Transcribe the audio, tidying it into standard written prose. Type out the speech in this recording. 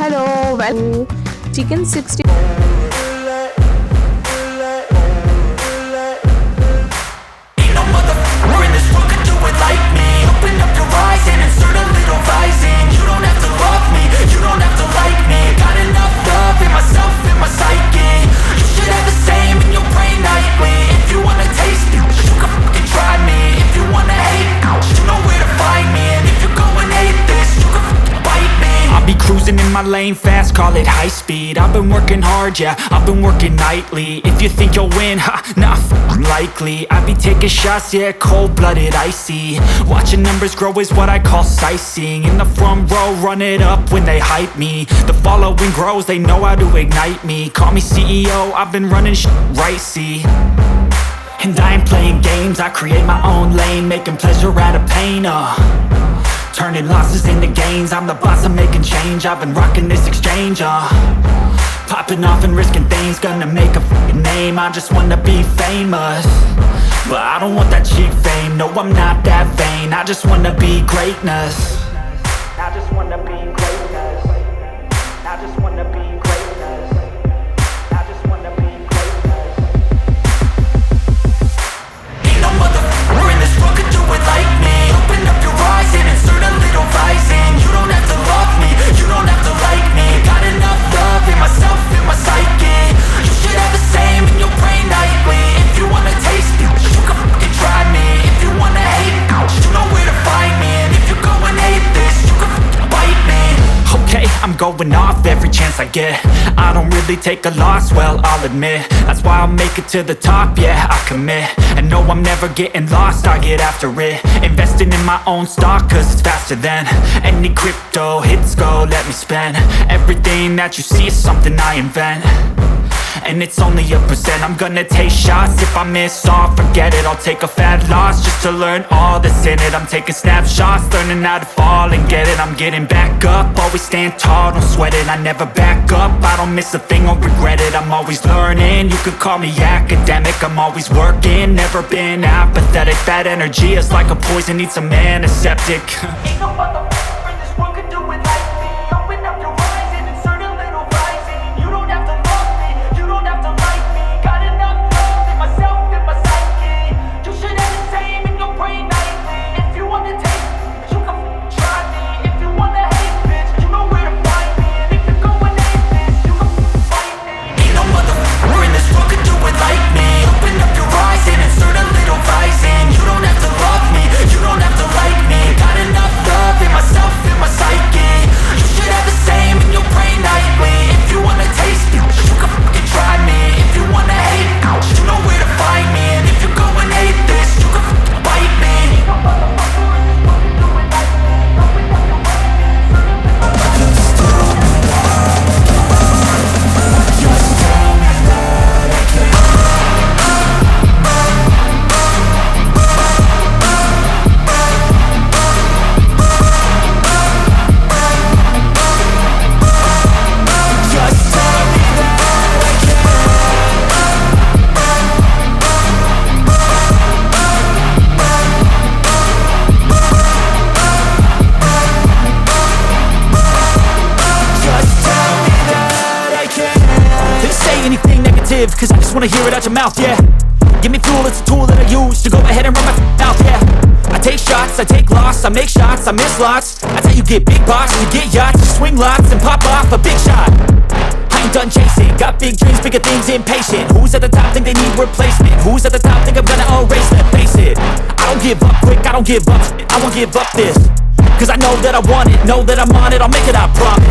Hello, welcome to Chicken 60. Ain't no motherfucker in this world could do it like me. Open up your eyes and insert a little rising. You don't have to love me, you don't have to like me. Got enough love in myself, in my psyche. You should have the same in your brain nightly. If you wanna taste me, you can fucking try me. If you wanna hate, you know where to find me. And if you're going hate this, you can fucking bite me. I'll be cruising in my lane fast, call it high speed. I've been working hard, yeah, I've been working nightly. If you think you'll win, ha, not likely. I be taking shots, yeah, cold-blooded, icy. Watching numbers grow is what I call sightseeing. In the front row, run it up when they hype me. The following grows, they know how to ignite me. Call me CEO, I've been running shit right, see. And I ain't playing games, I create my own lane. Making pleasure out of pain, turning losses into gains. I'm the boss, I'm making change. I've been rocking this exchange, popping off and risking things. Gonna make a fucking name, I just wanna be famous. But I don't want that cheap fame, no I'm not that vain. I just wanna be greatness. I just wanna be greatness. I just wanna be greatness. I just wanna be greatness. Ain't no motherfucker in this world could do it like me. Open up your eyes and insert a little rising. You don't have to love me, you don't have to like me. Got enough love in myself, in my psyche. You should have the same in your brain nightly. If you wanna taste me, you can fucking try me. If you wanna hate, you know where to find me. And if you're going hate this, you can fucking bite me. Okay, I'm going off every chance I get. I don't really take a loss, well, I'll admit. That's why I'll make it to the top, yeah, I commit. And no, I'm never getting lost, I get after it. Investing in my own stock, cause it's faster than any crypto hits go, let me spend. Everything that you see is something I invent. And it's only a percent. I'm gonna take shots. If I miss all, forget it. I'll take a fat loss just to learn all that's in it. I'm taking snapshots, learning how to fall and get it. I'm getting back up, always stand tall, don't sweat it. I never back up, I don't miss a thing or regret it. I'm always learning, you could call me academic. I'm always working, never been apathetic. That energy is like a poison, needs some antiseptic. Ain't no motherfucker in this world could do it like me. Open up your eyes and insert a little rising. You don't have to love me, you don't have to like me. Got enough love in myself, in my psyche. You should have the same in your brain nightly. If you wanna taste me, you can try me. If you wanna hate, bitch, you know where to find me. And if you're going hate this, you can fight me. Ain't no motherfucker in this world could do it like me. Open up your eyes and insert a little rising. You don't have to love me, you don't have to like me. Got enough love in myself, in my psyche. You should have the same in your brain nightly. If you wanna taste me, you can fucking try me. If you wanna hate, you know where to find me. And if you're going hate this, you can fucking bite me. Ain't no motherfucker in this world could do it like me. Open up your eyes and insert a little rising. Just tell me that I can. Just tell me that I Just tell me that I can. Didn't say anything negative, cause I just wanna hear it out your mouth, yeah. Give me fuel, it's a tool that I use to go ahead and run my mouth, yeah. I take shots, I take loss, I make shots, I miss lots. That's how you get big box, you get yachts, you swing lots and pop off a big shot. I ain't done chasing, got big dreams, bigger things, impatient. Who's at the top think they need replacement? Who's at the top think I'm gonna erase them? Face it, I don't give up quick, I don't give up shit. I won't give up this, cause I know that I want it, know that I'm on it, I'll make it, I promise.